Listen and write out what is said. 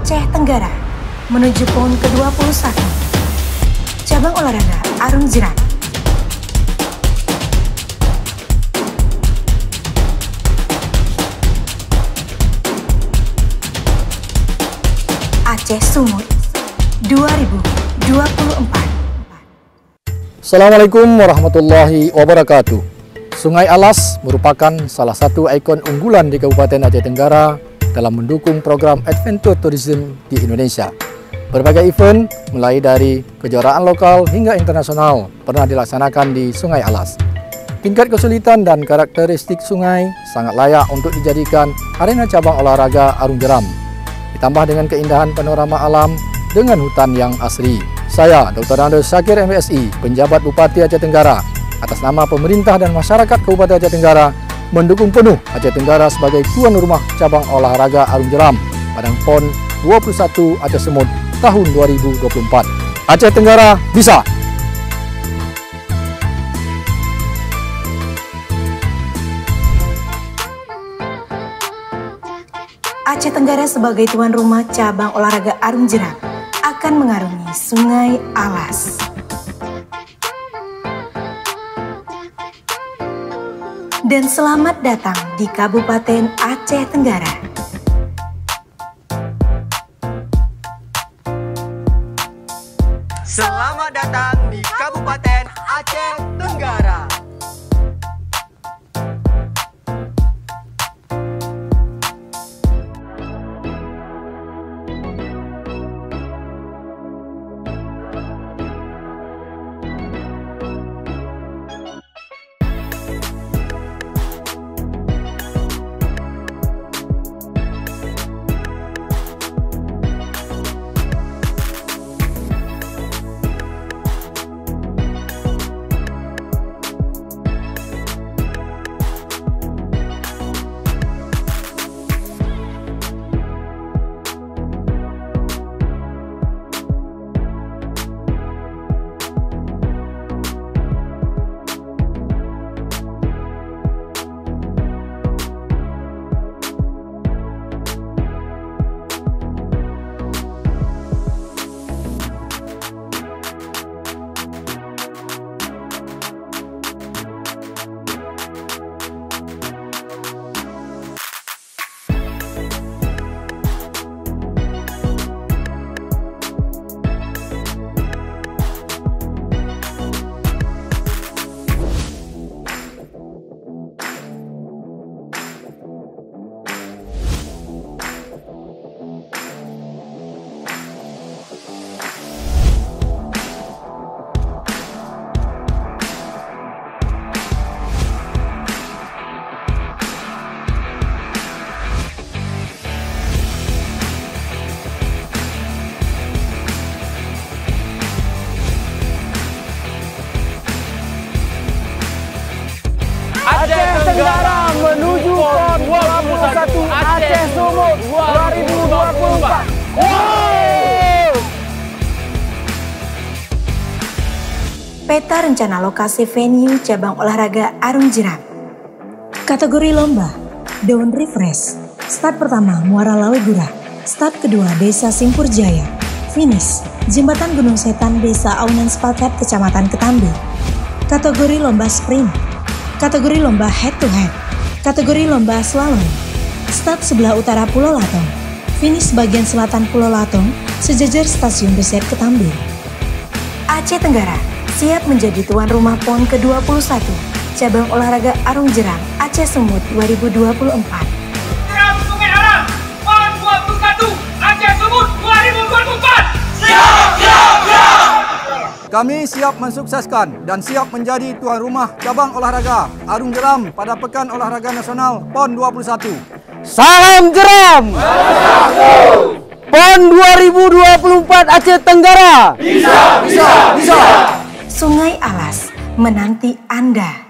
Aceh Tenggara menuju PON ke-21. Cabang olahraga arung jeram. Aceh Sumut 2024. Assalamualaikum warahmatullahi wabarakatuh. Sungai Alas merupakan salah satu ikon unggulan di Kabupaten Aceh Tenggara dalam mendukung program Adventure Tourism di Indonesia. Berbagai event, mulai dari kejuaraan lokal hingga internasional, pernah dilaksanakan di Sungai Alas. Tingkat kesulitan dan karakteristik sungai sangat layak untuk dijadikan arena cabang olahraga arung jeram. Ditambah dengan keindahan panorama alam dengan hutan yang asri. Saya, Dr. Andes Syakir MSI, penjabat Bupati Aceh Tenggara, atas nama pemerintah dan masyarakat Kabupaten Aceh Tenggara, mendukung penuh Aceh Tenggara sebagai tuan rumah cabang olahraga arung jeram pada PON 21 Aceh Sumut tahun 2024. Aceh Tenggara bisa! Aceh Tenggara sebagai tuan rumah cabang olahraga arung jeram akan mengarungi Sungai Alas. Dan selamat datang di Kabupaten Aceh Tenggara. Selamat datang di Kabupaten Aceh Tenggara. Aceh Tenggara menuju PON 21 Aceh Sumut 2024. Peta rencana lokasi venue cabang olahraga arung jeram. Kategori lomba, Daun Refresh. Start pertama, Muara Lawe Gurah. Start kedua, Desa Simpur Jaya. Finish, Jembatan Gunung Setan, Desa Aunan Sepakat, Kecamatan Ketambi. Kategori lomba sprint. Kategori lomba head to head. Kategori lomba slalom. Start sebelah utara Pulau Latong. Finish bagian selatan Pulau Latong, sejajar Stasiun Beset Ketambi. Aceh Tenggara siap menjadi tuan rumah PON ke-21 cabang olahraga arung jeram Aceh Sumut 2024. Jeram Sungai Alas PON 21 Aceh Sumut 2024. Siap, siap, siap. Kami siap mensukseskan dan siap menjadi tuan rumah cabang olahraga arung jeram pada Pekan Olahraga Nasional PON 21. Salam jeram! PON 2024 Aceh Tenggara. Bisa! Sungai Alas menanti Anda.